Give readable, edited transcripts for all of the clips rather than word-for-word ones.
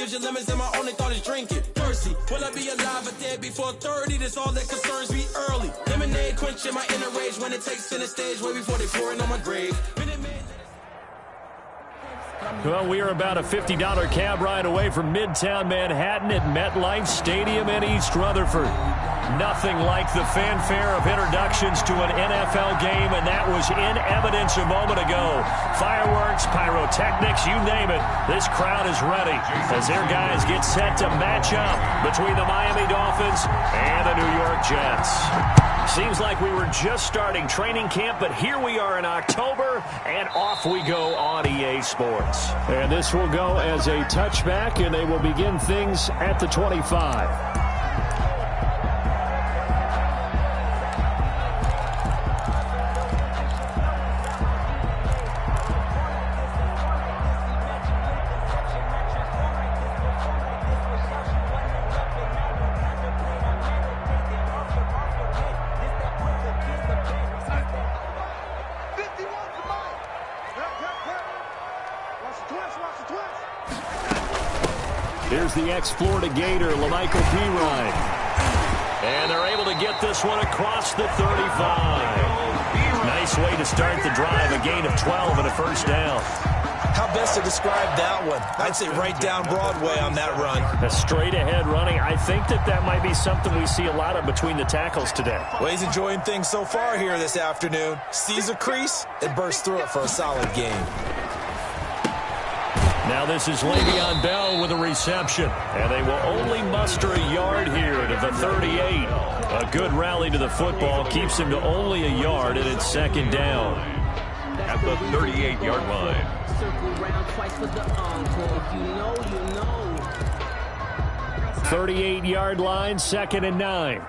Ginger lemons and my only thought is drinking. Thirsty, will I be alive or dead before 30? That's all that concerns me early. Lemonade quenching my inner rage when it takes center stage way before they pour it on my grave. Well, we are about a $50 cab ride away from Midtown Manhattan at MetLife Stadium in East Rutherford. Nothing like the fanfare of introductions to an NFL game, and that was in evidence a moment ago. Fireworks, pyrotechnics, you name it. This crowd is ready as their guys get set to match up between the Miami Dolphins and the New York Jets. Seems like we were just starting training camp, but here we are in October, and off we go on EA Sports. And this will go as a touchback, and they will begin things at the 25. Here's the ex-Florida Gator, LaMichael Pirine. And they're able to get this one across the 35. Nice way to start the drive, a gain of 12 and a first down. How best to describe that one? I'd say right down Broadway on that run. A straight-ahead running. I think that might be something we see a lot of between the tackles today. Well, he's enjoying things so far here this afternoon. Sees a crease and bursts through it for a solid game. Now this is Le'Veon Bell with a reception. And they will only muster a yard here to the 38. A good rally to the football keeps him to only a yard, and it's second down. At the 38-yard line. 38-yard line, 2nd and 9.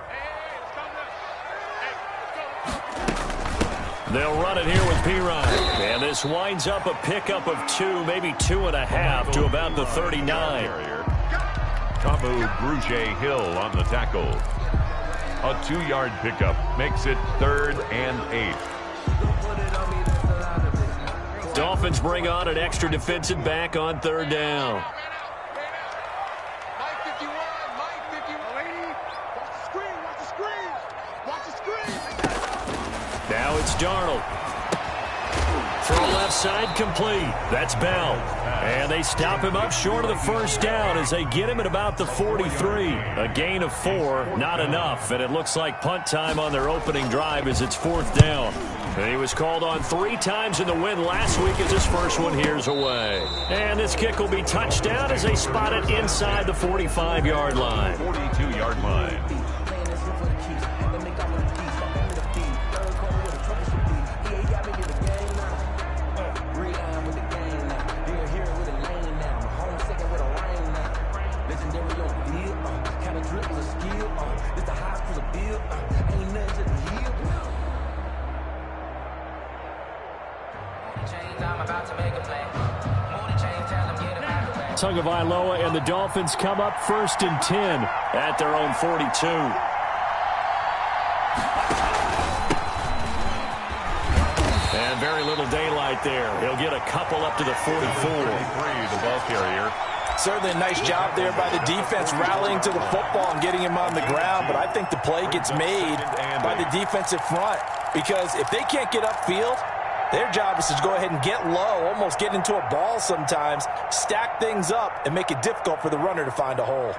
They'll run it here with Pirine. And this winds up a pickup of 2, maybe 2.5 to about the 39. Tamu Brugier-Hill on the tackle. A 2-yard pickup makes it 3rd and 8. Dolphins bring on an extra defensive back on 3rd down. Now it's Darnold. Throw left side complete. That's Bell. And they stop him up short of the first down as they get him at about the 43. A gain of 4, not enough. And it looks like punt time on their opening drive as it's 4th down. And he was called on 3 times in the win last week as his first one here's away. And this kick will be touchdown as they spot it inside the 45-yard line. 42-yard line. Tagovailoa and the Dolphins come up 1st and 10 at their own 42. And very little daylight there. He'll get a couple up to the 44. The ball carrier. Certainly a nice job there by the defense rallying to the football and getting him on the ground, but I think the play gets made by the defensive front because if they can't get upfield, their job is to go ahead and get low, almost get into a ball sometimes, stack things up, and make it difficult for the runner to find a hole.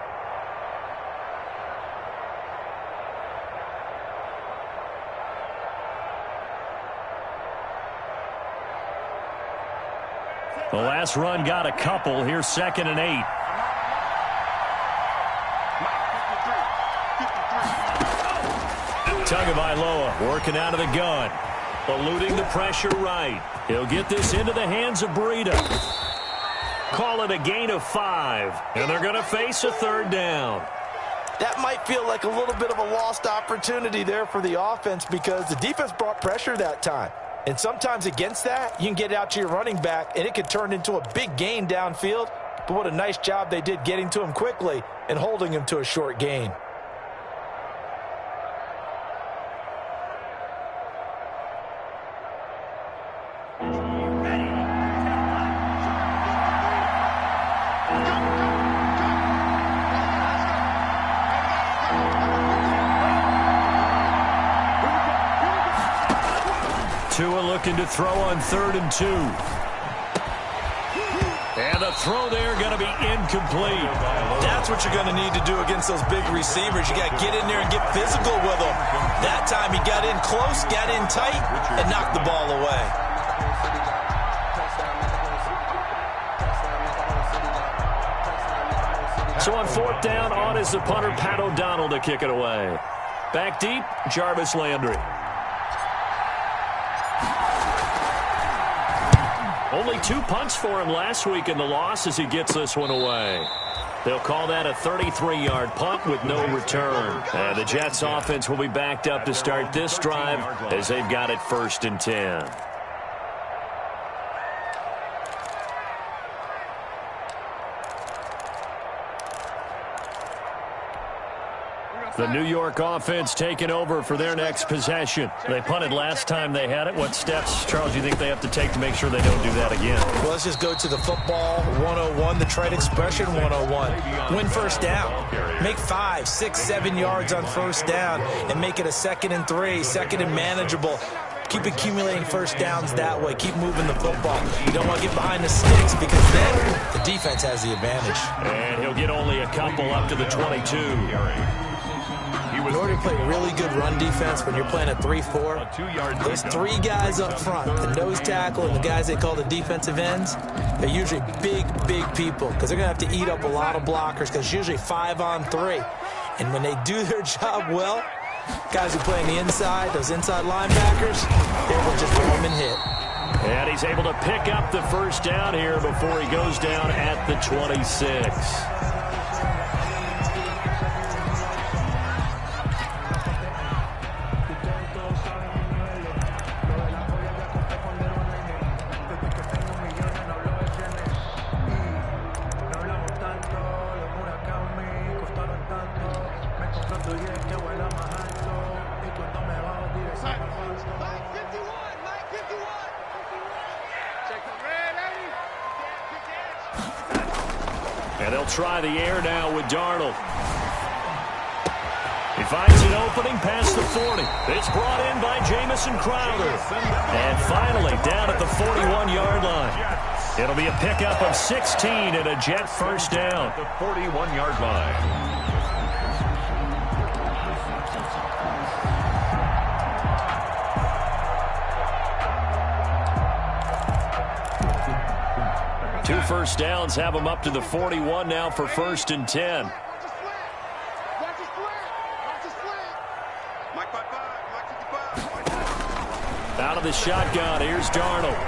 The last run got a couple. Here's 2nd and 8. Tagovailoa working out of the gun. Eluding the pressure right. He'll get this into the hands of Breida. Call it a gain of 5. And they're going to face a 3rd down. That might feel like a little bit of a lost opportunity there for the offense because the defense brought pressure that time. And sometimes against that, you can get out to your running back, and it could turn into a big gain downfield. But what a nice job they did getting to him quickly and holding him to a short gain. looking to throw on 3rd and 2. And the throw there going to be incomplete. That's what you're going to need to do against those big receivers. You got to get in there and get physical with them. That time he got in close, got in tight, and knocked the ball away. So on 4th down, on is the punter, Pat O'Donnell, to kick it away. Back deep, Jarvis Landry. Only 2 punts for him last week in the loss as he gets this one away. They'll call that a 33-yard punt with no return. And the Jets offense will be backed up to start this drive as they've got it 1st and 10. The New York offense taking over for their next possession. They punted last time they had it. What steps, Charles, do you think they have to take to make sure they don't do that again? Well, let's just go to the football 101, the trade expression 101. Win 1st down. Make 5, 6, 7 yards on 1st down and make it a 2nd and 3, 2nd and manageable. Keep accumulating 1st downs that way. Keep moving the football. You don't want to get behind the sticks because then the defense has the advantage. And he'll get only a couple up to the 22. In order to play really good run defense when you're playing a 3-4, those 3 guys up front, the nose tackle and the guys they call the defensive ends, they're usually big people because they're going to have to eat up a lot of blockers because it's usually 5 on 3. And when they do their job well, guys who play on the inside, those inside linebackers, they're able to just roam and hit. And he's able to pick up the 1st down here before he goes down at the 26. And they'll try the air now with Darnold. He finds an opening past the 40. It's brought in by Jamison Crowder. And finally down at the 41-yard line. It'll be a pickup of 16 and a Jet 1st down. The 41-yard line. Two 1st downs have them up to the 41 now for 1st and 10. Out of the shotgun, here's Darnold.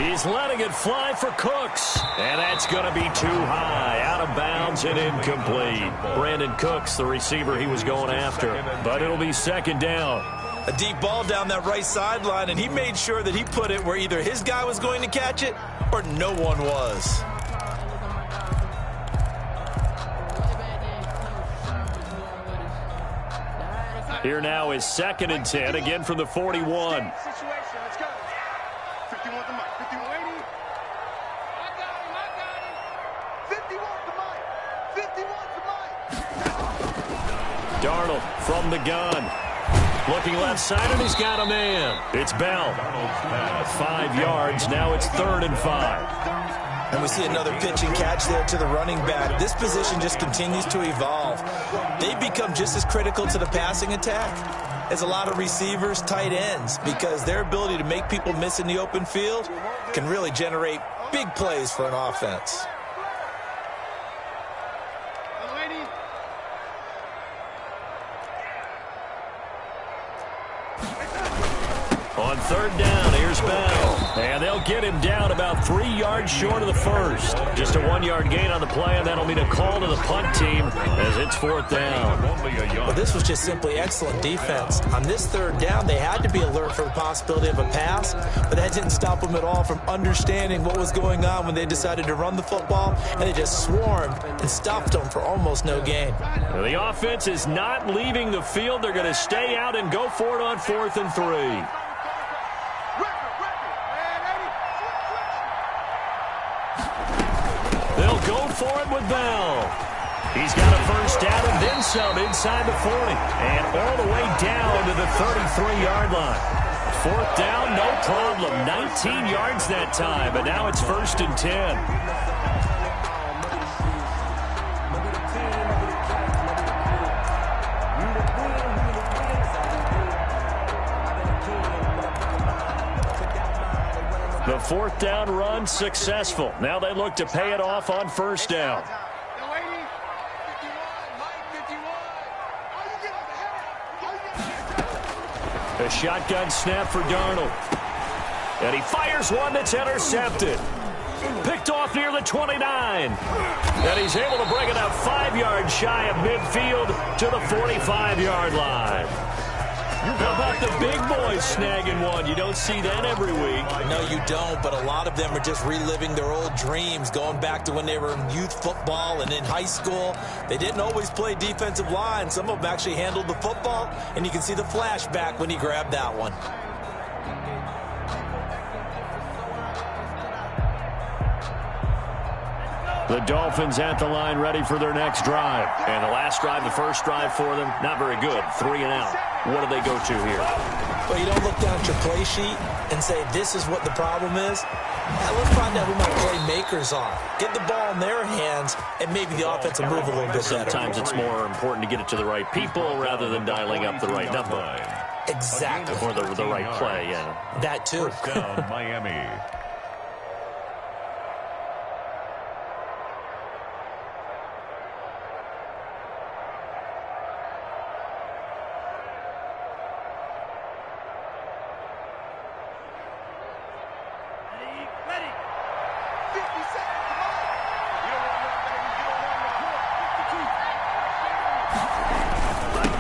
He's letting it fly for Cooks. And that's going to be too high. Out of bounds and incomplete. Brandon Cooks, the receiver he was going after. But it'll be 2nd down. A deep ball down that right sideline, and he made sure that he put it where either his guy was going to catch it or no one was. Here now is 2nd and 10, again from the 41. Darnold from the gun. Looking left side, and he's got a man. It's Bell. 5 yards. Now it's 3rd and 5. And we see another pitch and catch there to the running back. This position just continues to evolve. They've become just as critical to the passing attack as a lot of receivers, tight ends, because their ability to make people miss in the open field can really generate big plays for an offense. On 3rd down, here's Bell. And they'll get him down about 3 yards short of the 1st. Just a 1-yard gain on the play, and that'll mean a call to the punt team as it's 4th down. Well, this was just simply excellent defense. On this 3rd down, they had to be alert for the possibility of a pass, but that didn't stop them at all from understanding what was going on when they decided to run the football, and they just swarmed and stopped them for almost no gain. Now, the offense is not leaving the field. They're going to stay out and go for it on 4th and 3. They'll go for it with Bell. He's got a 1st down and then some inside the 40. And all the way down to the 33-yard line. 4th down, no problem. 19 yards that time, but now it's 1st and 10. The 4th down run successful. Now they look to pay it off on 1st down. A shotgun snap for Darnold. And he fires one that's intercepted. Picked off near the 29. And he's able to bring it up 5 yards shy of midfield to the 45-yard line. How about the big boys snagging one? You don't see that every week. No, you don't, but a lot of them are just reliving their old dreams, going back to when they were in youth football and in high school. They didn't always play defensive line. Some of them actually handled the football, and you can see the flashback when he grabbed that one. The Dolphins at the line ready for their next drive. And the last drive, the first drive for them, not very good. 3 and out. What do they go to here? Well, you don't look down at your play sheet and say, this is what the problem is. Now, let's find out who my playmakers are. Get the ball in their hands, and maybe the offense will move a little bit better. Sometimes it's more important to get it to the right people rather than dialing up the right number. Exactly. Or the right play, yeah. That, too. First down, Miami.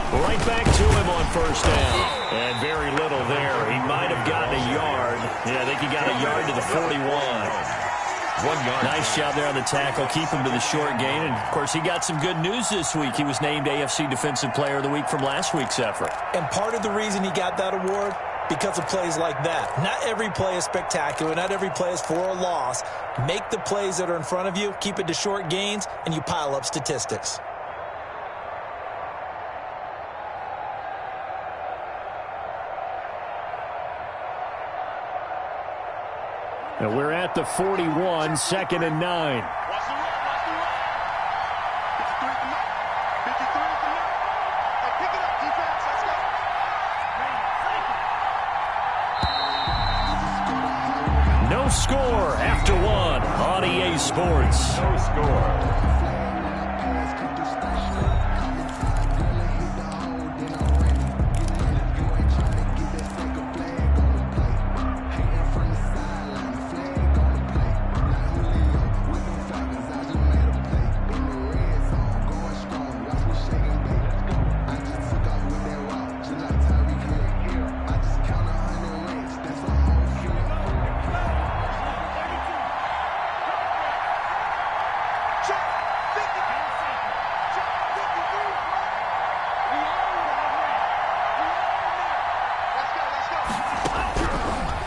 Right back to him on 1st down. And very little there. He might have gotten a yard. Yeah, I think he got a yard to the 41. 1 yard. Nice job there on the tackle. Keep him to the short gain. And, of course, he got some good news this week. He was named AFC Defensive Player of the Week from last week's effort. And part of the reason he got that award, because of plays like that. Not every play is spectacular. Not every play is for a loss. Make the plays that are in front of you, keep it to short gains, and you pile up statistics. And we're at the 41, 2nd and 9. No score after 1 on EA Sports. No score.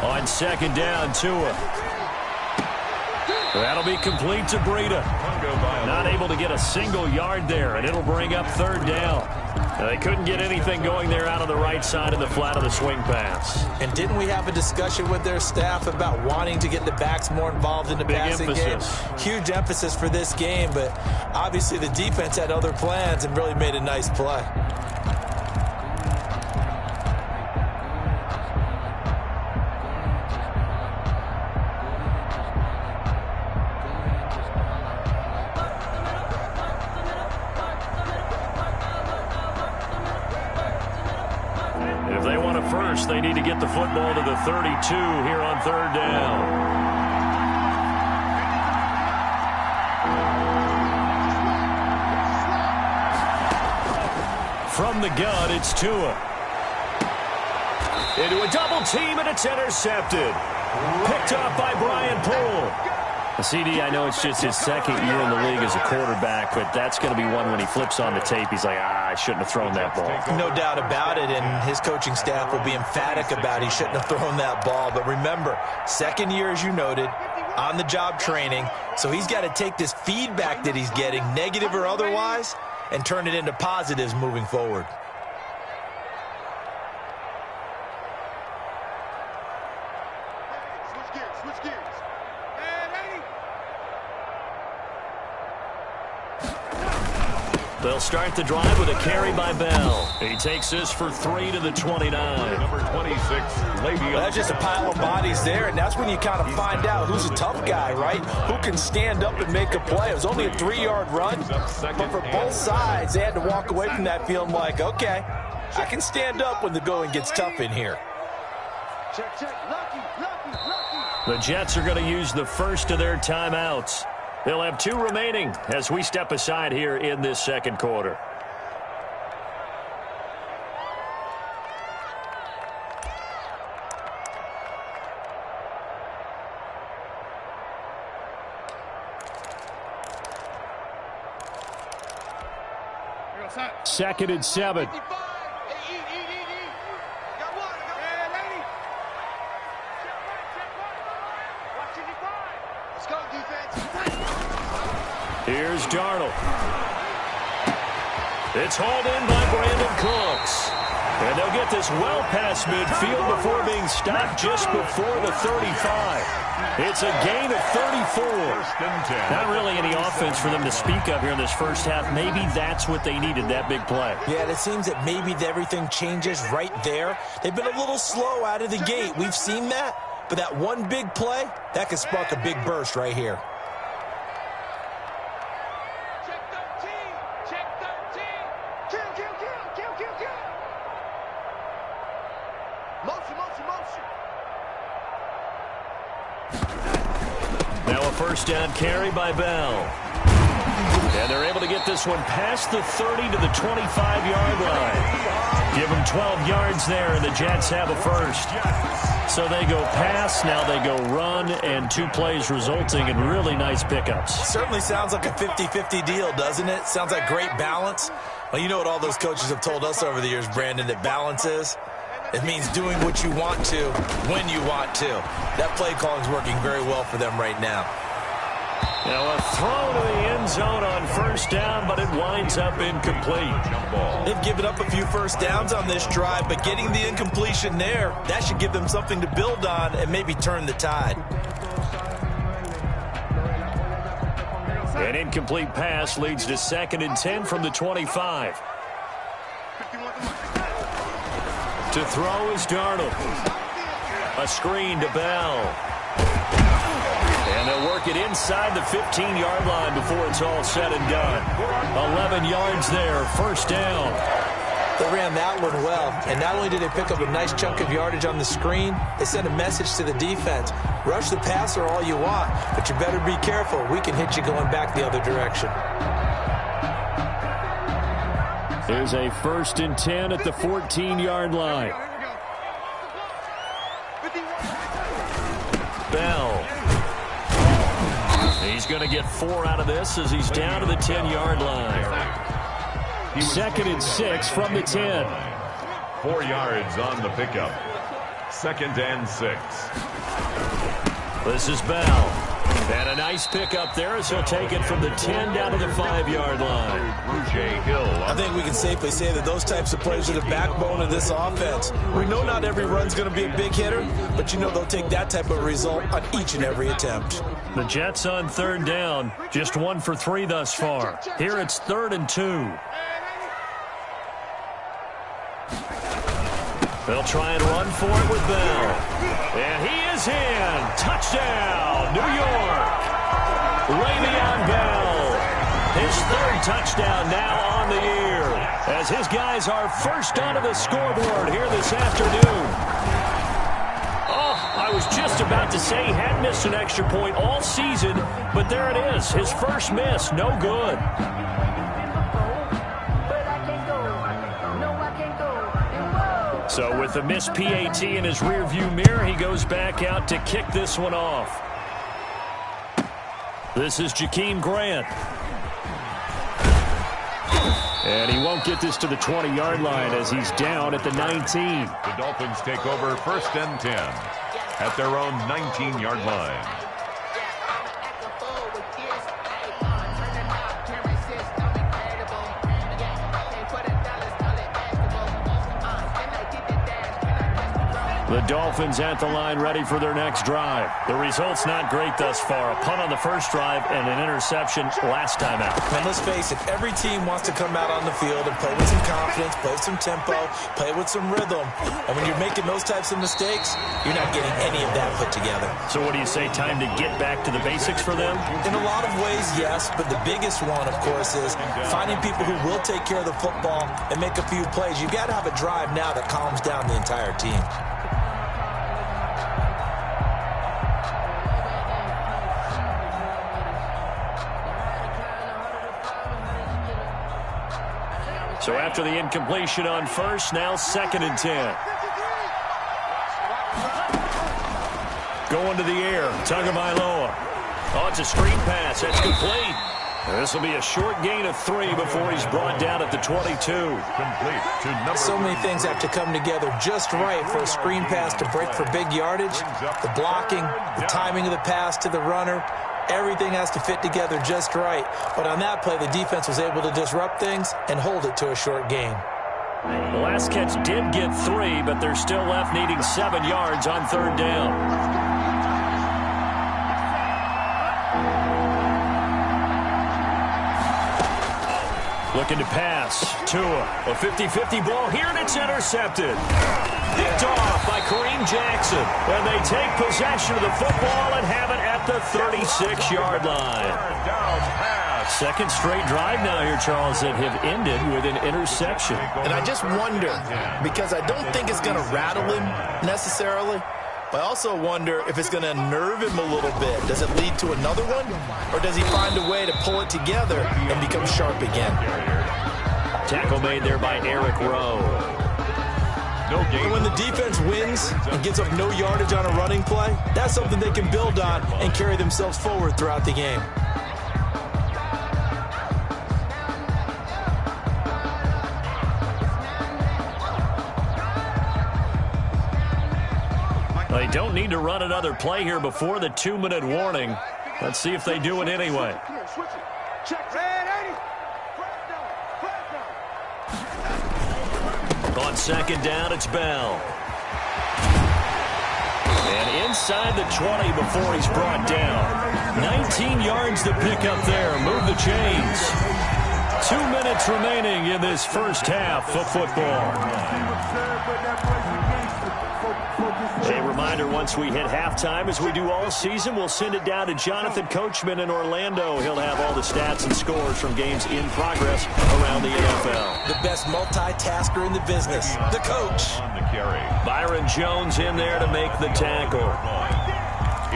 On 2nd down, Tua. That'll be complete to Breida. Not able to get a single yard there, and it'll bring up 3rd down. Now, they couldn't get anything going there out of the right side of the flat of the swing pass. And didn't we have a discussion with their staff about wanting to get the backs more involved in the passing game? Huge emphasis for this game, but obviously the defense had other plans and really made a nice play. If they want a first, they need to get the football to the 32 here on 3rd down. From the gun, it's Tua. Into a double team, and it's intercepted. Picked off by Brian Poole. CD, I know it's just his 2nd year in the league as a quarterback, but that's going to be one when he flips on the tape. He's like, I shouldn't have thrown that ball. No doubt about it, and his coaching staff will be emphatic about he shouldn't have thrown that ball. But remember, 2nd year, as you noted, on-the-job training, so he's got to take this feedback that he's getting, negative or otherwise, and turn it into positives moving forward. They'll start the drive with a carry by Bell. He takes this for 3 to the 29. Number 26, Le'Veon. That's just a pile of bodies there, and that's when you kind of find out who's a tough guy, right? Who can stand up and make a play. It was only a 3-yard run, but for both sides, they had to walk away from that feeling like, okay, I can stand up when the going gets tough in here. Check, check. Lucky. The Jets are going to use the first of their timeouts. They'll have 2 remaining as we step aside here in this second quarter. Second and 7. Here's Darnold. It's hauled in by Brandon Cooks. And they'll get this well past midfield before being stopped just before the 35. It's a gain of 34. Not really any offense for them to speak of here in this first half. Maybe that's what they needed, that big play. Yeah, it seems that maybe everything changes right there. They've been a little slow out of the gate. We've seen that. But that one big play, that could spark a big burst right here. First down carry by Bell. And they're able to get this one past the 30 to the 25-yard line. Give them 12 yards there, and the Jets have a first. So they go pass, now they go run, and 2 plays resulting in really nice pickups. Certainly sounds like a 50-50 deal, doesn't it? Sounds like great balance. Well, you know what all those coaches have told us over the years, Brandon, that balance is? It means doing what you want to when you want to. That play calling is working very well for them right now. Now a throw to the end zone on first down, but it winds up incomplete. They've given up a few first downs on this drive, but getting the incompletion there, that should give them something to build on and maybe turn the tide. An incomplete pass leads to 2nd and 10 from the 25. To throw is Darnold. A screen to Bell. And they'll work it inside the 15-yard line before it's all said and done. 11 yards there, first down. They ran that one well, and not only did they pick up a nice chunk of yardage on the screen, they sent a message to the defense. Rush the passer all you want, but you better be careful. We can hit you going back the other direction. There's a 1st and 10 at the 14-yard line. Bell. He's going to get 4 out of this as he's down to the 10-yard line. 2nd and 6 from the 10. 4 yards on the pickup. 2nd and 6. This is Bell. And a nice pickup there as he'll take it from the 10 down to the 5-yard line. I think we can safely say that those types of plays are the backbone of this offense. We know not every run's going to be a big hitter, but you know they'll take that type of result on each and every attempt. The Jets on 3rd down, just 1 for 3 thus far. Here it's 3rd and 2. They'll try and run for it with Bell. And he is in. Touchdown, New York. Le'Veon Bell. His 3rd touchdown now on the year as his guys are first onto the scoreboard here this afternoon. Oh, I was just about to say he hadn't missed an extra point all season, but there it is. His first miss, no good. So with the missed PAT in his rearview mirror, he goes back out to kick this one off. This is Jakeem Grant. And he won't get this to the 20-yard line as he's down at the 19. The Dolphins take over 1st and 10 at their own 19-yard line. The Dolphins at the line ready for their next drive. The result's not great thus far. A punt on the first drive and an interception last time out. And let's face it, every team wants to come out on the field and play with some confidence, play with some tempo, play with some rhythm. And when you're making those types of mistakes, you're not getting any of that put together. So what do you say, time to get back to the basics for them? In a lot of ways, yes, but the biggest one, of course, is finding people who will take care of the football and make a few plays. You've got to have a drive now that calms down the entire team. So after the incompletion on first, now 2nd and 10. Going to the air, Tagovailoa. Oh, it's a screen pass. That's complete. This will be a short gain of 3 before he's brought down at the 22. Complete to number. So many things have to come together just right for a screen pass to break for big yardage. The blocking, the timing of the pass to the runner. Everything has to fit together just right. But on that play, the defense was able to disrupt things and hold it to a short gain. The last catch did get 3, but they're still left needing 7 yards on 3rd down. Looking to pass. Tua. A 50-50 ball here, and it's intercepted. Picked off by Kareem Jackson. And they take possession of the football and have it at the 36-yard line. Second straight drive now here, Charles, that have ended with an interception. And I just wonder, because I don't think it's going to rattle him necessarily, but I also wonder if it's going to nerve him a little bit. Does it lead to another one? Or does he find a way to pull it together and become sharp again? Tackle made there by Eric Rowe. And when the defense wins and gives up no yardage on a running play, that's something they can build on and carry themselves forward throughout the game. They don't need to run another play here before the 2-minute warning. Let's see if they do it anyway. On 2nd down, it's Bell. And inside the 20 before he's brought down. 19 yards to pick up there. Move the chains. 2 minutes remaining in this first half of football. A reminder, once we hit halftime, as we do all season, we'll send it down to Jonathan Coachman in Orlando. He'll have all the stats and scores from games in progress around the NFL. The best multitasker in the business, the coach. Byron Jones in there to make the tackle.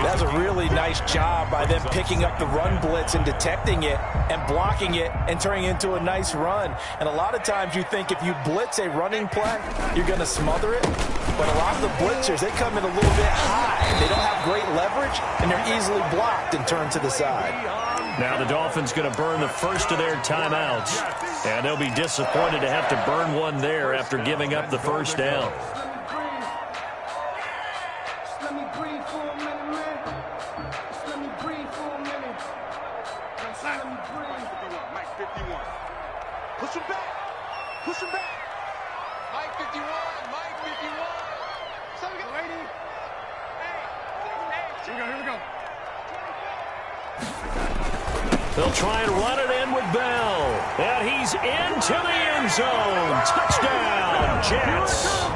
That's a really nice job by them picking up the run blitz and detecting it and blocking it and turning it into a nice run. And a lot of times you think if you blitz a running play, you're going to smother it. But a lot of the blitzers, they come in a little bit high. They don't have great leverage, and they're easily blocked and turned to the side. Now the Dolphins going to burn the first of their timeouts. And they'll be disappointed to have to burn one there after giving up the first down. Push him back. Push him back. Mike 51. Mike 51. So we got waiting. Hey. Here we go. They'll try and run it in with Bell. And he's into the end zone. Touchdown, Jets.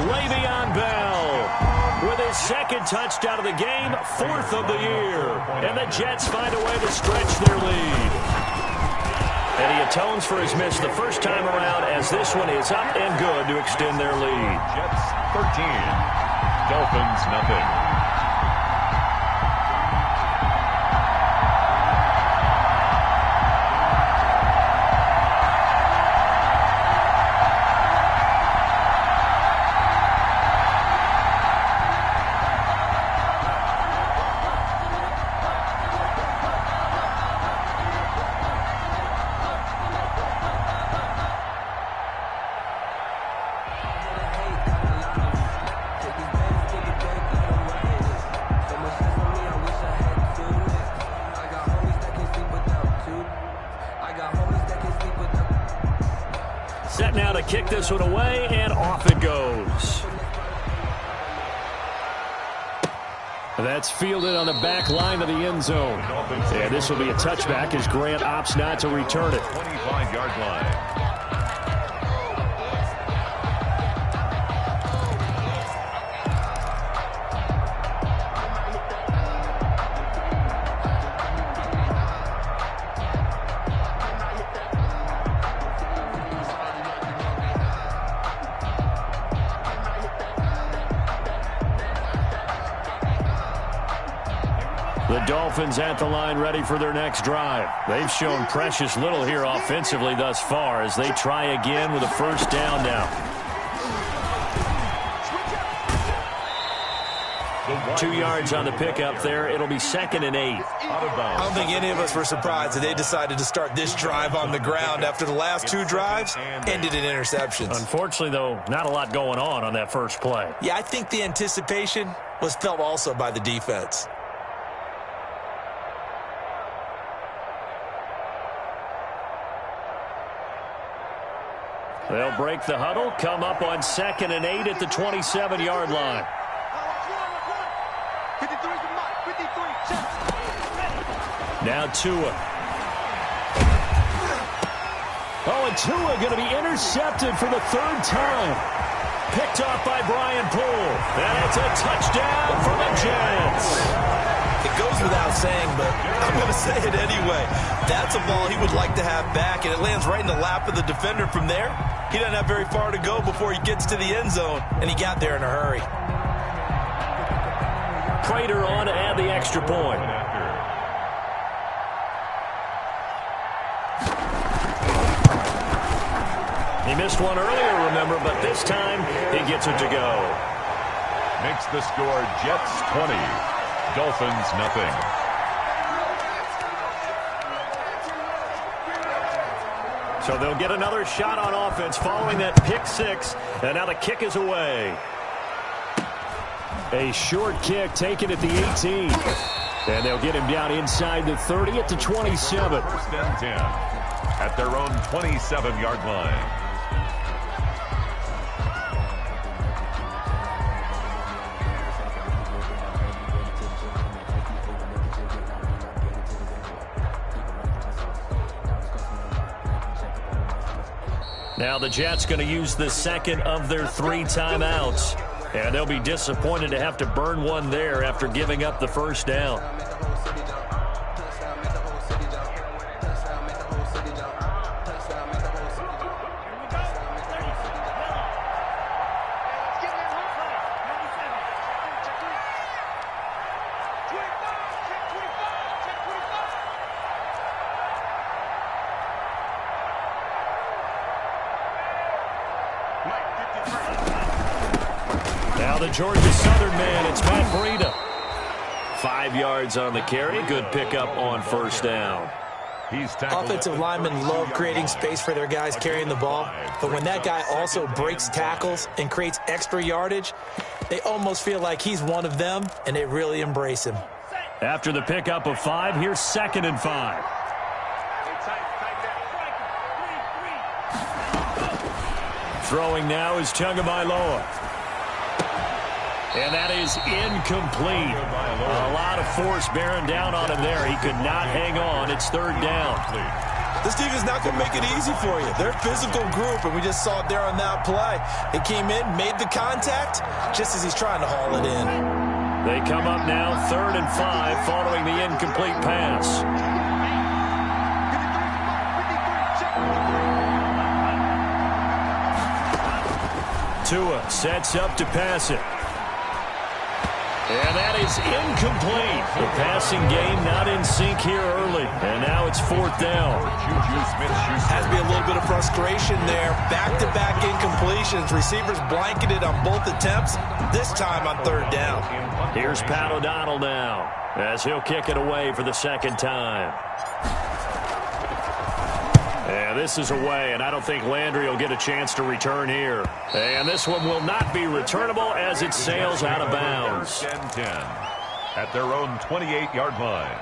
Le'Veon Bell with his 2nd touchdown of the game, 4th of the year. And the Jets find a way to stretch their lead. And he atones for his miss the first time around, as this one is up and good to extend their lead. Jets 13, Dolphins nothing. Set now to kick this one away, and off it goes. That's fielded on the back line of the end zone. And this will be a touchback as Grant opts not to return it. 25-yard line. The Dolphins at the line ready for their next drive. They've shown precious little here offensively thus far as they try again with a first down now. 2 yards on the pickup there. It'll be 2nd and 8. I don't think any of us were surprised that they decided to start this drive on the ground after the last 2 drives ended in interceptions. Unfortunately, though, not a lot going on that first play. Yeah, I think the anticipation was felt also by the defense. They'll break the huddle, come up on 2nd and 8 at the 27-yard line. Now Tua. Oh, and Tua going to be intercepted for the 3rd time. Picked off by Brian Poole. And it's a touchdown for the Jets. It goes without saying, but I'm going to say it anyway. That's a ball he would like to have back, and it lands right in the lap of the defender from there. He doesn't have very far to go before he gets to the end zone, and he got there in a hurry. Prater on to add the extra point. He missed one earlier, remember, but this time he gets it to go. Makes the score Jets 20, Dolphins nothing. So they'll get another shot on offense following that pick 6, and now the kick is away. A short kick taken at the 18. And they'll get him down inside the 30 at the 27. 1st and 10 at their own 27-yard line. Now the Jets going to use the 2nd of their 3 timeouts. And they'll be disappointed to have to burn one there after giving up the first down. Now the Georgia Southern man, it's Matt Breida. 5 yards on the carry. Good pickup on first down. Offensive linemen love creating space for their guys carrying the ball, but when that guy also breaks tackles and creates extra yardage, they almost feel like he's one of them, and they really embrace him. After the pickup of 5, here's 2nd and 5. Throwing now is Tagovailoa. And that is incomplete. A lot of force bearing down on him there. He could not hang on. It's 3rd down. This defense is not going to make it easy for you. They're a physical group, and we just saw it there on that play. They came in, made the contact, just as he's trying to haul it in. They come up now 3rd and 5 following the incomplete pass. Tua sets up to pass it. And that is incomplete. The passing game not in sync here early. And now it's 4th down. Has to be a little bit of frustration there. Back-to-back incompletions. Receivers blanketed on both attempts, this time on 3rd down. Here's Pat O'Donnell now as he'll kick it away for the 2nd time. And this is away, and I don't think Landry will get a chance to return here. And this one will not be returnable as it sails out of bounds. 1st and 10 at their own 28-yard line.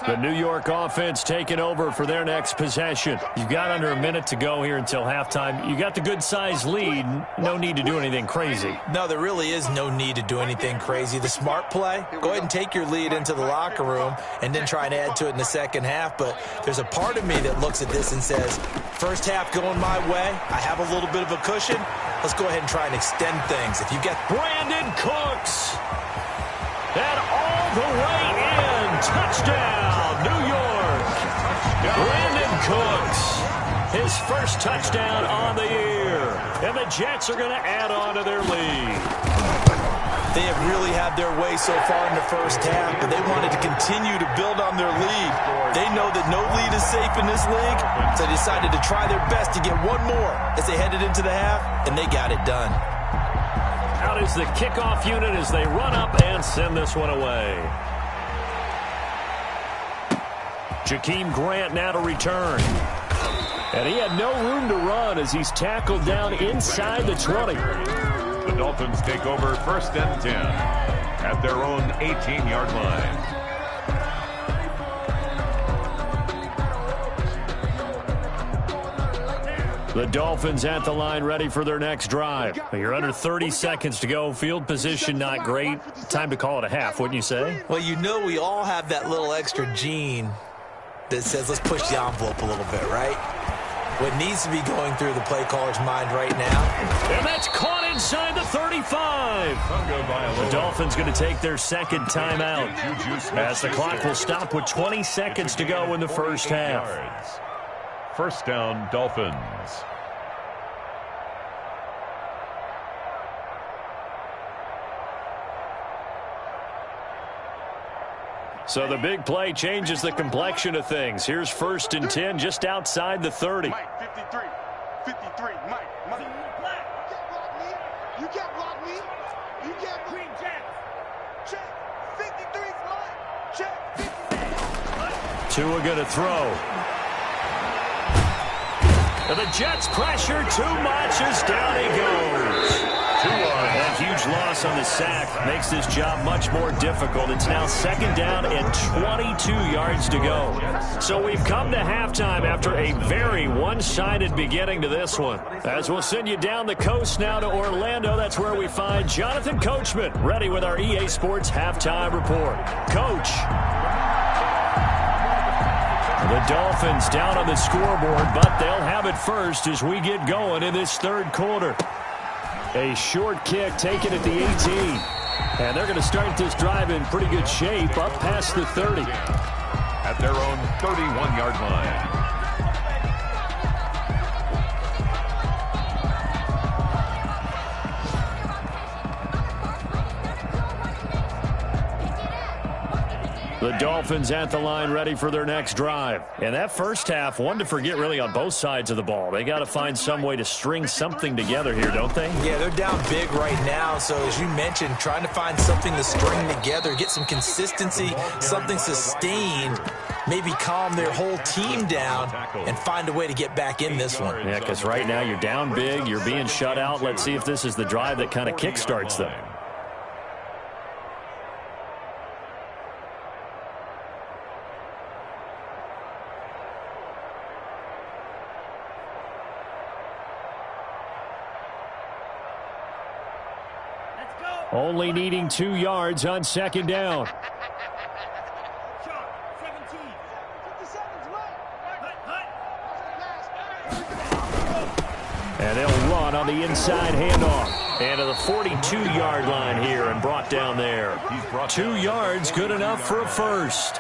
The New York offense taking over for their next possession. You've got under a minute to go here until halftime. You got the good-sized lead. No need to do anything crazy. No, there really is no need to do anything crazy. The smart play, go ahead and take your lead into the locker room and then try and add to it in the second half. But there's a part of me that looks at this and says, first half going my way, I have a little bit of a cushion. Let's go ahead and try and extend things. If you get Brandon Cooks, and all the way in, touchdown, New York. Brandon Cooks, his first touchdown on the year, and the Jets are going to add on to their lead. They have really had their way so far in the first half, but they wanted to continue to build on their lead. They know that no lead is safe in this league, so they decided to try their best to get one more as they headed into the half, and they got it done. Out is the kickoff unit as they run up and send this one away. Jakeem Grant now to return. And he had no room to run as he's tackled down inside the 20. The Dolphins take over 1st and 10 at their own 18-yard line. The Dolphins at the line ready for their next drive. You're under 30 seconds to go. Field position not great. Time to call it a half, wouldn't you say? Well, you know we all have that little extra gene that says let's push the envelope a little bit, right? What needs to be going through the play caller's mind right now. And that's caught inside the 35. The Dolphins going to take their second timeout as the clock will stop with 20 seconds to go in the first half. First down, Dolphins. So the big play changes the complexion of things. Here's 1st and 10 just outside the 30. Mike, 53. 53. Mike. You can't block me. You can't Green Jack. Check. 53's Mike. Check. 53. Tua going to throw. And the Jets pressure too much as down he goes. That huge loss on the sack makes this job much more difficult. It's now 2nd down and 22 yards to go. So we've come to halftime after a very one-sided beginning to this one. As we'll send you down the coast now to Orlando, that's where we find Jonathan Coachman ready with our EA Sports halftime report. Coach. The Dolphins down on the scoreboard, but they'll have it first as we get going in this 3rd quarter. A short kick taken at the 18. And they're going to start this drive in pretty good shape up past the 30. At their own 31-yard line. The Dolphins at the line ready for their next drive. And that first half, one to forget really on both sides of the ball. They got to find some way to string something together here, don't they? Yeah, they're down big right now. So as you mentioned, trying to find something to string together, get some consistency, something sustained, maybe calm their whole team down and find a way to get back in this one. Yeah, because right now you're down big, you're being shut out. Let's see if this is the drive that kind of kickstarts them. Only needing 2 yards on 2nd down. And they'll run on the inside handoff. And to the 42-yard line here and brought down there. 2 yards, good enough for a first.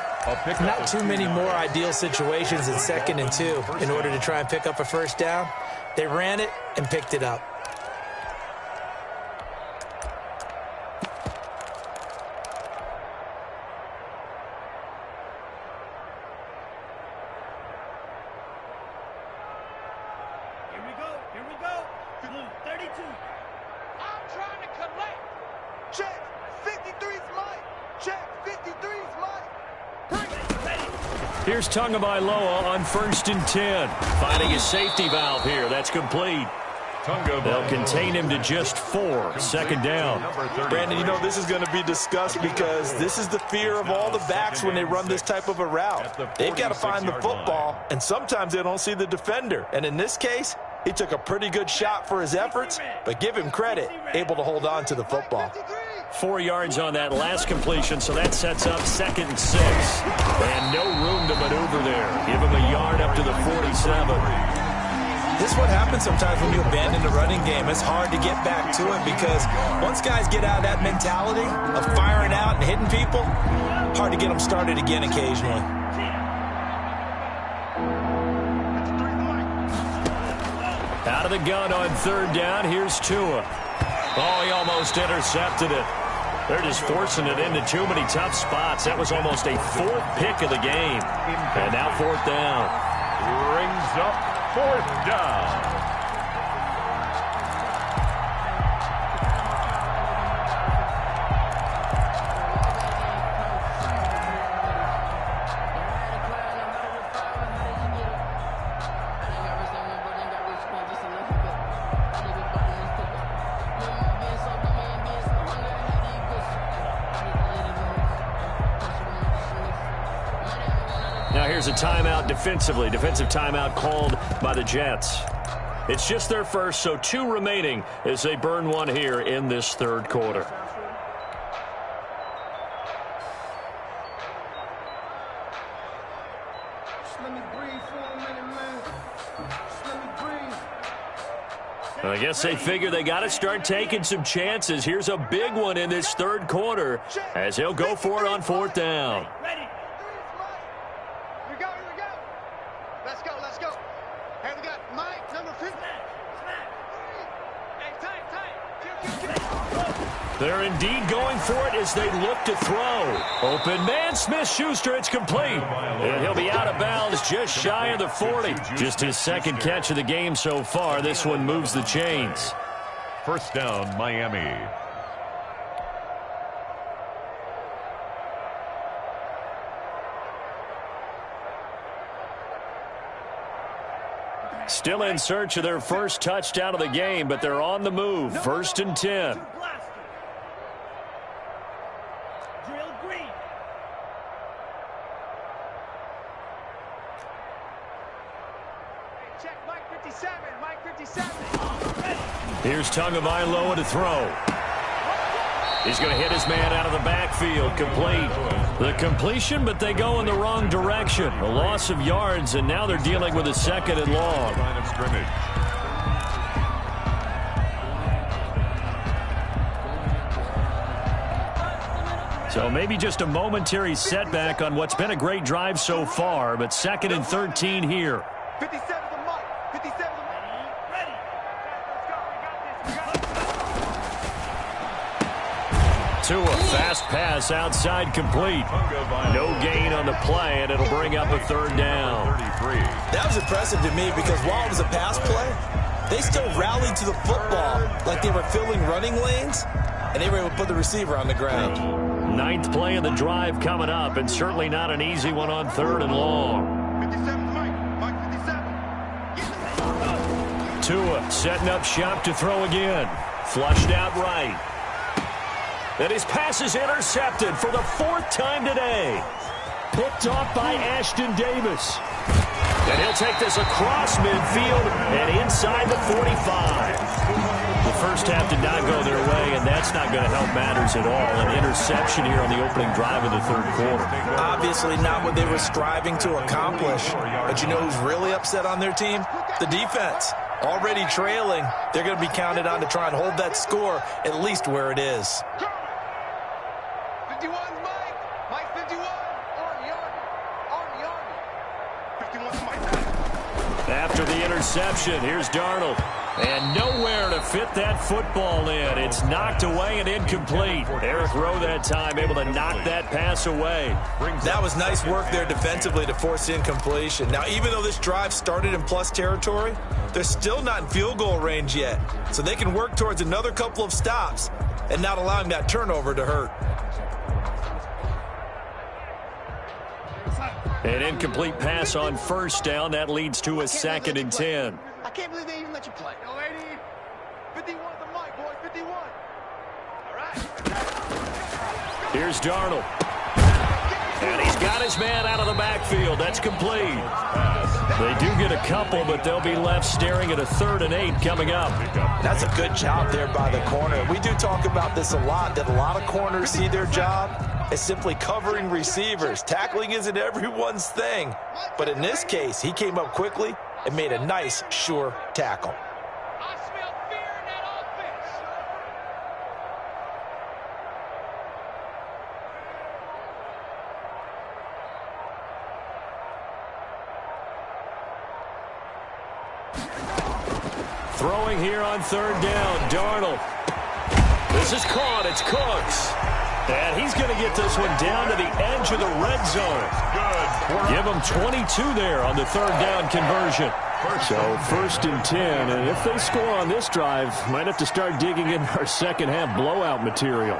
Not too many more ideal situations in 2nd and 2 in order to try and pick up a first down. They ran it and picked it up. Here we go. 32. I'm trying to collect. Check. 53's Mike. Check. 53's Mike. Here's Tagovailoa on 1st and 10. Finding a safety valve here. That's complete. They'll contain him to just 4. Second down. Brandon, you know this is going to be discussed because this is the fear of all the backs when they run this type of a route. They've got to find the football, and sometimes they don't see the defender. And in this case, he took a pretty good shot for his efforts, but give him credit, able to hold on to the football. 4 yards on that last completion, so that sets up 2nd and 6. And no room to maneuver there. Give him a yard up to the 47. This is what happens sometimes when you abandon the running game. It's hard to get back to it because once guys get out of that mentality of firing out and hitting people, hard to get them started again occasionally. Out of the gun on 3rd down, here's Tua. Oh, he almost intercepted it. They're just forcing it into too many tough spots. That was almost a 4th pick of the game. And now 4th down. Brings up 4th down. Now here's a timeout defensively. Defensive timeout called by the Jets. It's just their first, so 2 remaining as they burn one here in this 3rd quarter. I guess they figure they got to start taking some chances. Here's a big one in this 3rd quarter as he'll go for it on 4th down. They're indeed going for it as they look to throw. Open man, Smith-Schuster, it's complete. And he'll be out of bounds just shy of the 40. Just his 2nd catch of the game so far. This one moves the chains. 1st down, Miami. Still in search of their first touchdown of the game, but they're on the move. 1st and 10. Here's Tagovailoa to throw. He's going to hit his man out of the backfield. Complete. The completion, but they go in the wrong direction. A loss of yards, and now they're dealing with a 2nd and long. Line of scrimmage. So maybe just a momentary setback on what's been a great drive so far, but 2nd and 13 here. 57 to Mike. 57 to Mike. Ready. Let's go. We got this. Tua, fast pass outside complete. No gain on the play, and it'll bring up a 3rd down. That was impressive to me because while it was a pass play, they still rallied to the football like they were filling running lanes, and they were able to put the receiver on the ground. 9th play of the drive coming up, and certainly not an easy one on 3rd and long. 57 to Mike. Mike 57. Tua setting up shop to throw again. Flushed out right. And his pass is intercepted for the 4th time today. Picked off by Ashton Davis. And he'll take this across midfield and inside the 45. The first half did not go their way, and that's not going to help matters at all. An interception here on the opening drive of the 3rd quarter. Obviously not what they were striving to accomplish. But you know who's really upset on their team? The defense. Already trailing, they're going to be counted on to try and hold that score at least where it is. 51 Mike. Mike 51. Army. 51 Mike. After the interception, here's Darnold. And nowhere to fit that football in. It's knocked away and incomplete. Eric Rowe that time able to knock that pass away. That was nice work there defensively to force incompletion. Now, even though this drive started in plus territory, they're still not in field goal range yet. So they can work towards another couple of stops and not allowing that turnover to hurt. An incomplete pass on 1st down. That leads to a 2nd and 10. I can't believe they even let you play. 51 the mic, boy, 51. All right. Here's Darnold. And he's got his man out of the backfield. That's complete. They do get a couple, but they'll be left staring at a 3rd and 8 coming up. That's a good job there by the corner. We do talk about this a lot, that a lot of corners see their job as simply covering receivers. Tackling isn't everyone's thing. But in this case, he came up quickly and made a nice, sure tackle. I smell fear in that offense. Throwing here on 3rd down, Darnold. This is caught. It's Cooks. And he's going to get this one down to the edge of the red zone. Give him 22 there on the 3rd down conversion. So 1st and 10, and if they score on this drive, might have to start digging in our second half blowout material.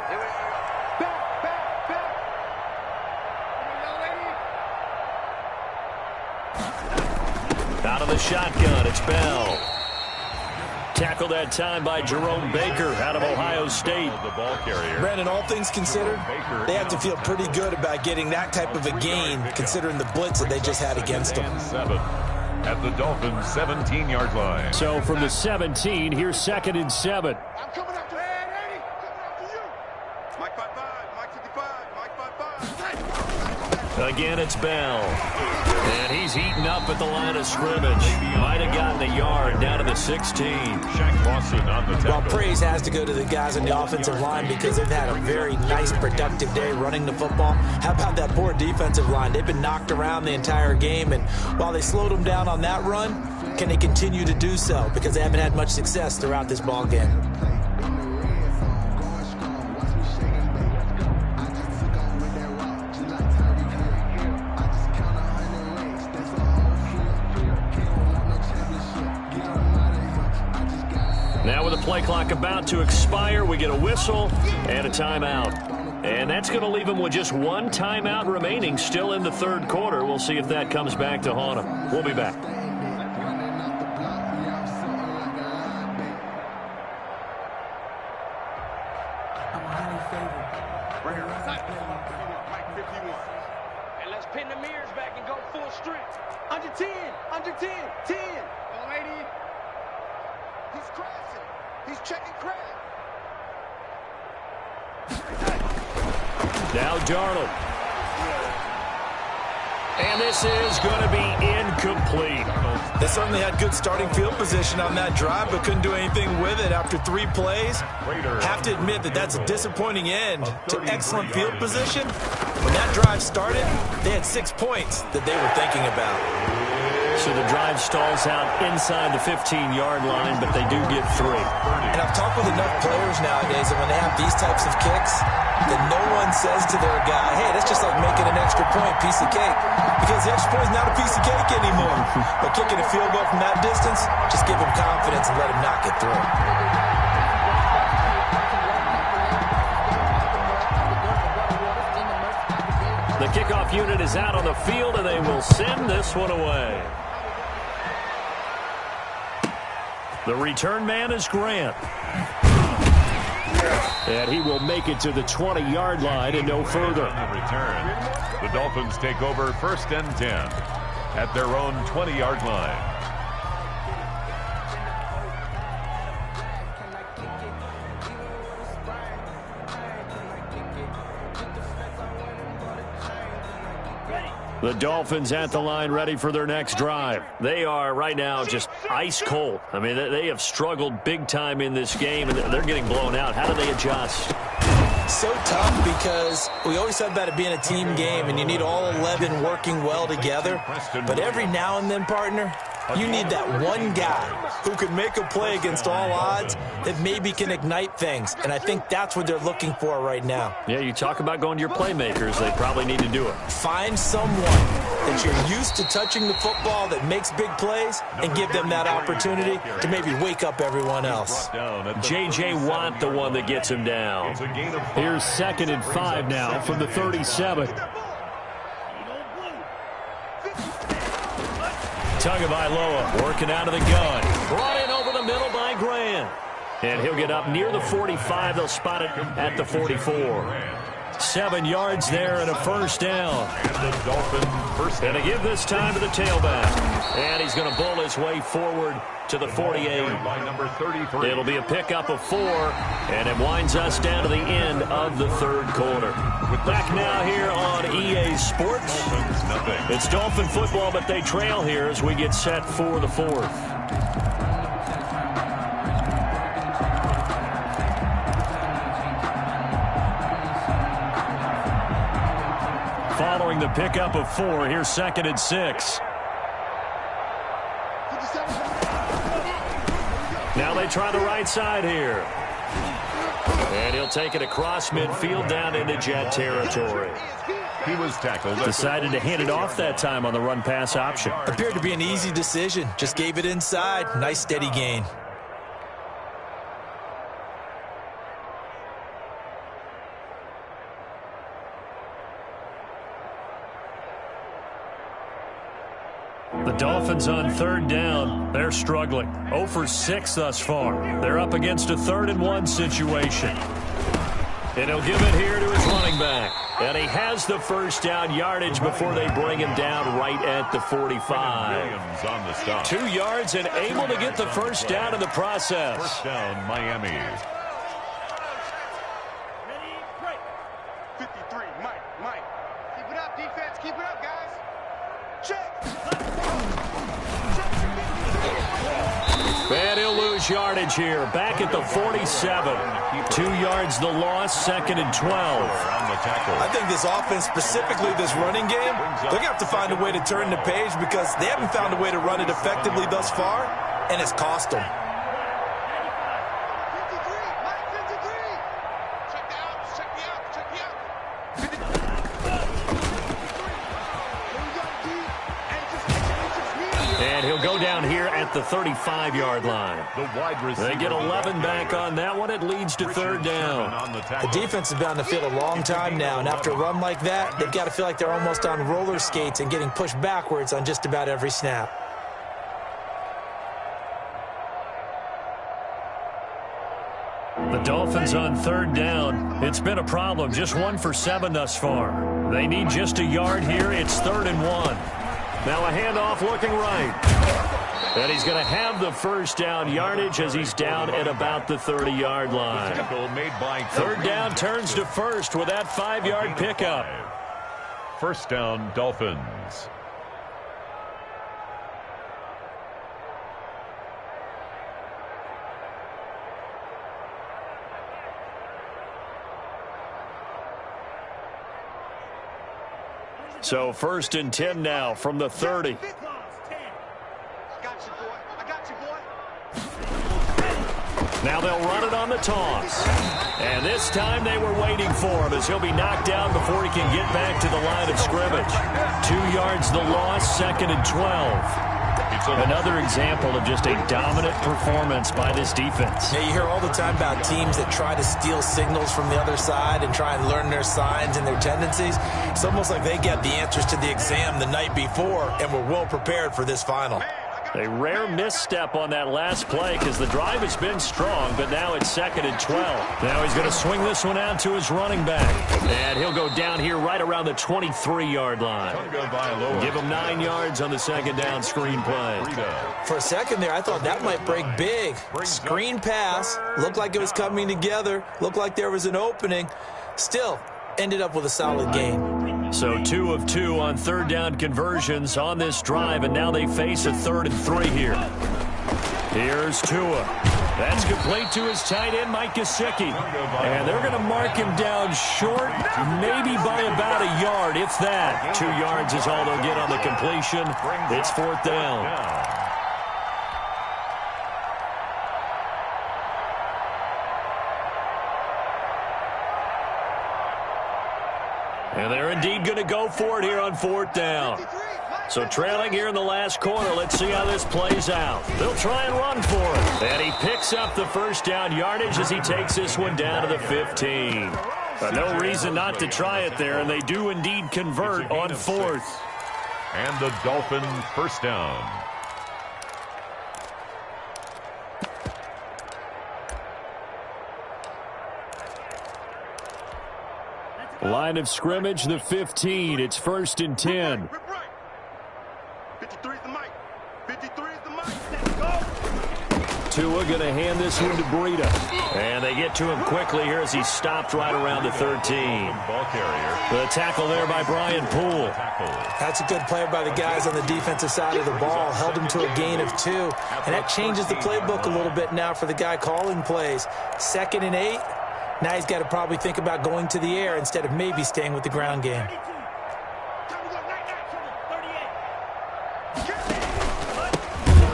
Out of the shotgun, it's Bell. Tackled that time by Jerome Baker out of Ohio State. The ball carrier. Brandon, all things considered, they have to feel pretty good about getting that type of a gain, considering the blitz that they just had against them. 7 at the Dolphins' 17-yard line. So from the 17, here's 2nd and 7. I'm coming after you. Coming after you. Mike 5-5, Mike 55, Mike 5-5. Again, it's Bell. And he's heating up at the line of scrimmage. Might have gotten a yard down to the 16. Shaq Lawson on the tackle. Well, praise has to go to the guys on the offensive line because they've had a very nice, productive day running the football. How about that poor defensive line? They've been knocked around the entire game, and while they slowed them down on that run, can they continue to do so? Because they haven't had much success throughout this ball game. Now with the play clock about to expire, we get a whistle and a timeout. And that's going to leave them with just one timeout remaining still in the 3rd quarter. We'll see if that comes back to haunt them. We'll be back. And let's pin the mirrors back and go full strength. Under 10, under 10, 10. Young lady. He's crashing. He's checking crash. Now Darnold. And this is going to be incomplete. They certainly had good starting field position on that drive, but couldn't do anything with it after 3 plays. Have to admit that that's a disappointing end to excellent field position. When that drive started, they had 6 points that they were thinking about. So the drive stalls out inside the 15-yard line, but they do get 3. And I've talked with enough players nowadays that when they have these types of kicks, that no one says to their guy, hey, that's just like making an extra point, piece of cake. Because the extra point is not a piece of cake anymore. But kicking a field goal from that distance, just give him confidence and let him knock it through. The kickoff unit is out on the field, and they will send this one away. The return man is Grant. And he will make it to the 20-yard line and no further. On the return, the Dolphins take over 1st and 10 at their own 20-yard line. The Dolphins at the line ready for their next drive. They are right now just ice cold. I mean, they have struggled big time in this game, and they're getting blown out. How do they adjust? So tough because we always said about it being a team game, and you need all 11 working well together. But every now and then, partner, you need that one guy who can make a play against all odds that maybe can ignite things. And I think that's what they're looking for right now. Yeah, you talk about going to your playmakers. They probably need to do it. Find someone that you're used to touching the football that makes big plays and give them that opportunity to maybe wake up everyone else. J.J. Watt, the one that gets him down. Here's 2nd and 5 now from the 37. Tagovailoa working out of the gun. Brought in over the middle by Grant. And he'll get up near the 45. They'll spot it at the 44. 7 yards there and a first down. And the Dolphins first down. And to give this time to the tailback. And he's going to bull his way forward to the 48. By number 33. It'll be a pickup of 4, and it winds us down to the end of the third quarter. Back now here on EA Sports. It's Dolphin football, but they trail here as we get set for the fourth. Following the pickup of 4, here's 2nd and 6. Now they try the right side here. And he'll take it across midfield down into jet territory. He was tackled. Decided to hand it off that time on the run-pass option. Appeared to be an easy decision. Just gave it inside. Nice steady gain. The Dolphins on 3rd down. They're struggling. 0 for 6 thus far. They're up against a 3rd and 1 situation. And he'll give it here to his running back. And he has the first down yardage before they bring him down right at the 45. Williams on the stop. 2 yards and able to get the first down in the process. First down, Miami. 53, Mike. Keep it up, defense. Keep it up, guys. Check. And he'll lose yardage here. Back at the 47. 2 yards the loss, 2nd and 12. I think this offense, specifically this running game, they're going to have to find a way to turn the page because they haven't found a way to run it effectively thus far, and it's cost them. 53, Mike, 53. Check the outs, check the outs, check the outs. And he'll go down here at the 35-yard line. The wide receiver. They get 11 back on that one. It leads to 3rd down. The defense has been on the field a long time now, and after a run like that, they've got to feel like they're almost on roller skates and getting pushed backwards on just about every snap. The Dolphins on 3rd down. It's been a problem. Just 1 for 7 thus far. They need just a yard here. It's 3rd and 1. Now a handoff looking right. And he's going to have the first down yardage as he's down at about the 30-yard line. 3rd down turns to 1st with that 5-yard pickup. First down, Dolphins. So 1st and 10 now from the 30. I got you, boy. Now they'll run it on the toss. And this time they were waiting for him as he'll be knocked down before he can get back to the line of scrimmage. 2 yards the loss, 2nd and 12. Another example of just a dominant performance by this defense. Yeah, you hear all the time about teams that try to steal signals from the other side and try and learn their signs and their tendencies. It's almost like they get the answers to the exam the night before and were well prepared for this final. A rare misstep on that last play because the drive has been strong, but now it's 2nd and 12. Now he's going to swing this one out to his running back. And he'll go down here right around the 23-yard line. Give him 9 yards on the 2nd down screen play. For a second there, I thought that might break big. Screen pass, looked like it was coming together, looked like there was an opening. Still, ended up with a solid game. So 2 of 2 on 3rd down conversions on this drive, and now they face a 3rd and 3 here. Here's Tua. That's complete to his tight end, Mike Gesicki. And they're going to mark him down short, maybe by about a yard, if that. 2 yards is all they'll get on the completion. It's 4th down. And they're indeed going to go for it here on 4th down. So trailing here in the last quarter, let's see how this plays out. They'll try and run for it. And he picks up the first down yardage as he takes this one down to the 15. No reason not to try it there, and they do indeed convert on 4th. And the Dolphins first down. Line of scrimmage, the 15. It's 1st and 10. 53 is the mic. 53 is the mic. Let's go. Tua going to hand this one to Breida. And they get to him quickly here as he stopped right around the 13. Ball carrier. The tackle there by Brian Poole. That's a good play by the guys on the defensive side of the ball. Held him to a gain of 2. And that changes the playbook a little bit now for the guy calling plays. 2nd and 8. Now he's got to probably think about going to the air instead of maybe staying with the ground game.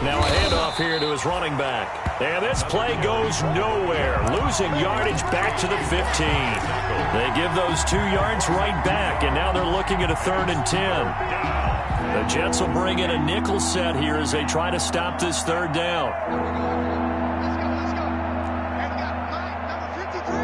Now a handoff here to his running back. And this play goes nowhere. Losing yardage back to the 15. They give those 2 yards right back, and now they're looking at a 3rd and 10. The Jets will bring in a nickel set here as they try to stop this 3rd down. Let's go. And we got Mike, number 53.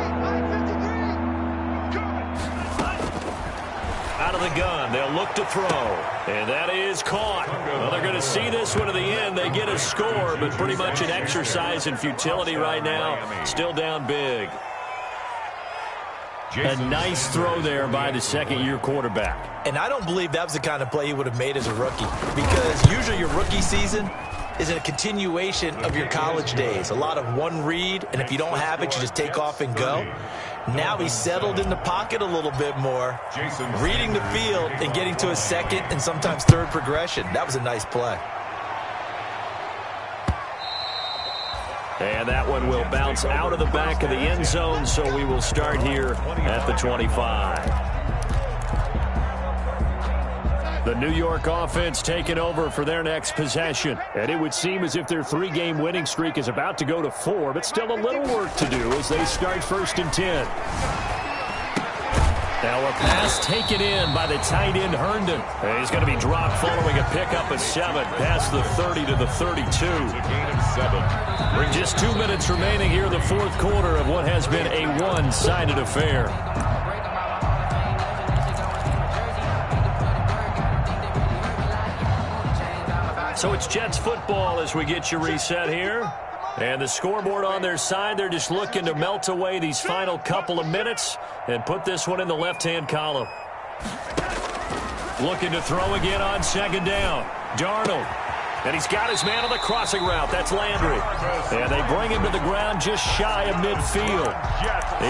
Out of the gun, they'll look to throw. And that is caught. Well, they're going to see this one to the end. They get a score, but pretty much an exercise in futility right now. Still down big. A nice throw there by the second-year quarterback. And I don't believe that was the kind of play he would have made as a rookie, because usually your rookie season is a continuation of your college days. A lot of one read, and if you don't have it, you just take off and go. Now he's settled in the pocket a little bit more, reading the field and getting to a 2nd and sometimes 3rd progression. That was a nice play. And that one will bounce out of the back of the end zone, so we will start here at the 25. The New York offense taking over for their next possession. And it would seem as if their 3-game winning streak is about to go to 4, but still a little work to do as they start 1st and 10. Now a pass taken in by the tight end Herndon. And he's going to be dropped following a pickup of 7 past the 30 to the 32. It's a gain of 7. Just 2 minutes remaining here in the 4th quarter of what has been a one-sided affair. So it's Jets football as we get you reset here. And the scoreboard on their side, they're just looking to melt away these final couple of minutes and put this one in the left-hand column. Looking to throw again on 2nd down. Darnold. And he's got his man on the crossing route. That's Landry. And they bring him to the ground just shy of midfield.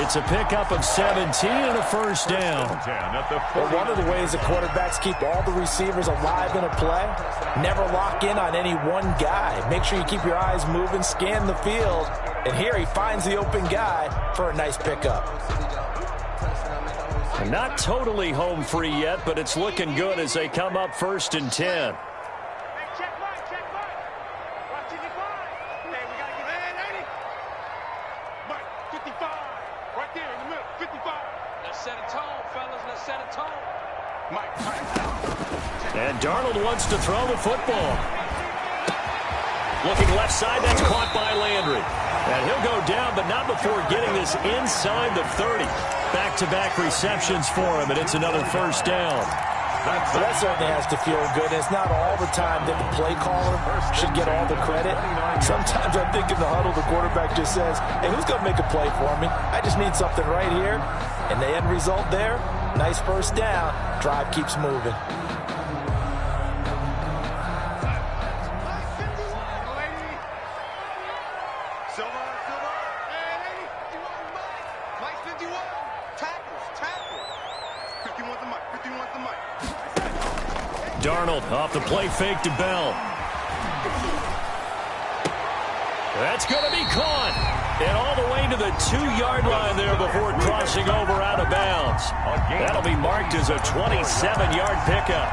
It's a pickup of 17 and a 1st down. Well, one of the ways the quarterbacks keep all the receivers alive in a play, never lock in on any one guy. Make sure you keep your eyes moving, scan the field. And here he finds the open guy for a nice pickup. Not totally home free yet, but it's looking good as they come up 1st and 10. And Darnold wants to throw the football. Looking left side, that's caught by Landry. And he'll go down, but not before getting this inside the 30. Back-to-back receptions for him, and it's another 1st down. Well, that certainly has to feel good. It's not all the time that the play caller should get all the credit. Sometimes I think in the huddle, the quarterback just says, hey, who's going to make a play for me? I just need something right here. And the end result there, nice 1st down. Drive keeps moving. Darnold off the play fake to Bell. That's going to be caught. And all the way to the 2-yard line there before crossing over out of bounds. That'll be marked as a 27-yard pickup.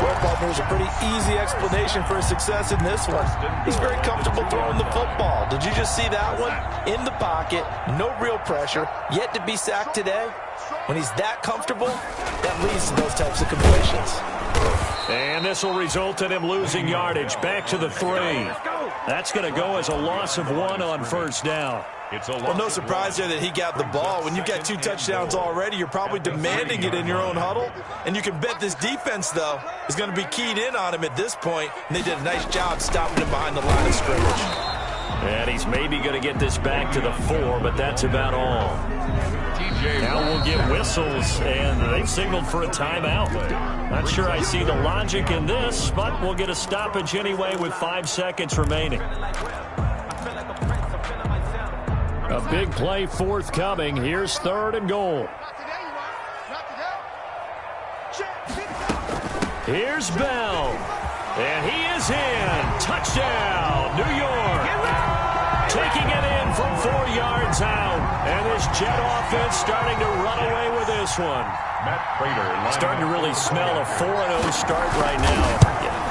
Well, there's a pretty easy explanation for his success in this one. He's very comfortable throwing the football. Did you just see that one? In the pocket, no real pressure, yet to be sacked today. When he's that comfortable, that leads to those types of completions. And this will result in him losing yardage back to the 3. That's going to go as a loss of 1 on 1st down. Well, no surprise there that he got the ball. When you've got 2 touchdowns already, you're probably demanding it in your own huddle. And you can bet this defense, though, is going to be keyed in on him at this point. And they did a nice job stopping him behind the line of scrimmage. And he's maybe going to get this back to the 4, but that's about all. Now we'll get whistles, and they've signaled for a timeout. Not sure I see the logic in this, but we'll get a stoppage anyway with 5 seconds remaining. A big play forthcoming. Here's 3rd and goal. Here's Bell. And he is in. Touchdown, New York. Taking it in from 4 yards out. And this Jet offense starting to run away with this one. Matt Prater starting to really smell a 4-0 start right now.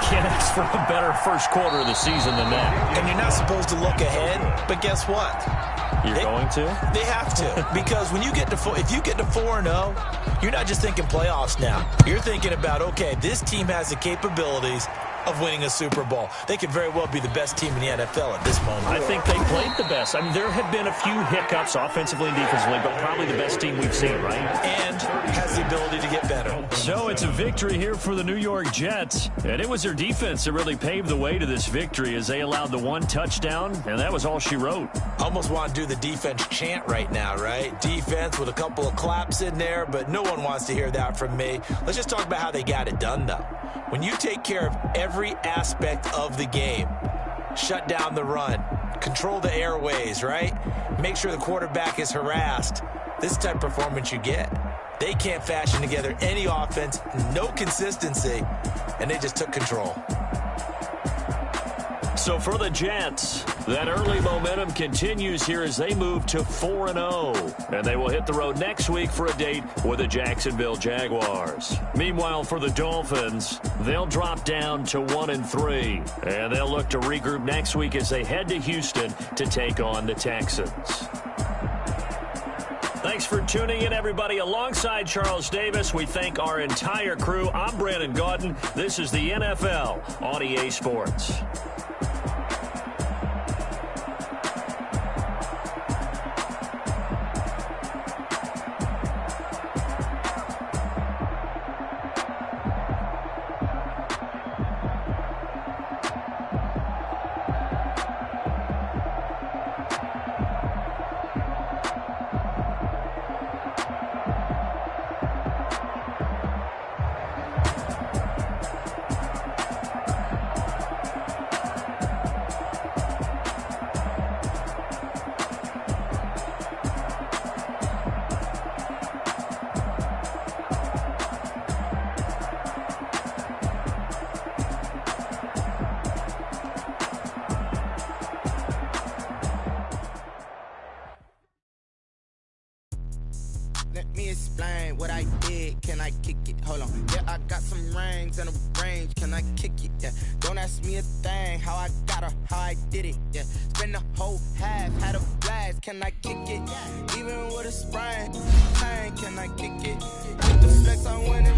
Can't ask for a better first quarter of the season than that. And you're not supposed to look ahead, but guess what? You're going to? They have to. Because when you get to if you get to 4-0, you're not just thinking playoffs now. You're thinking about, okay, this team has the capabilities of winning a Super Bowl. They could very well be the best team in the NFL at this moment. I think they played the best. I mean, there have been a few hiccups offensively and defensively, but probably the best team we've seen, right? And has the ability to get better. So it's a victory here for the New York Jets. And it was their defense that really paved the way to this victory as they allowed the 1 touchdown, and that was all she wrote. I almost want to do the defense chant right now, right? Defense with a couple of claps in there, but no one wants to hear that from me. Let's just talk about how they got it done, though. When you take care of every aspect of the game, shut down the run, control the airways, right? Make sure the quarterback is harassed. This type of performance you get. They can't fashion together any offense, no consistency, and they just took control. So for the Jets, that early momentum continues here as they move to 4-0. And they will hit the road next week for a date with the Jacksonville Jaguars. Meanwhile, for the Dolphins, they'll drop down to 1-3. And they'll look to regroup next week as they head to Houston to take on the Texans. Thanks for tuning in, everybody. Alongside Charles Davis, we thank our entire crew. I'm Brandon Gaudin. This is the NFL on EA Sports. Let me explain what I did. Can I kick it? Hold on. Yeah, I got some rings and a range. Can I kick it? Yeah. Don't ask me a thing. How I got her, how I did it. Yeah. Spend the whole half, had a blast. Can I kick it? Even with a sprain, pain. Can I kick it? With the flex, I win it.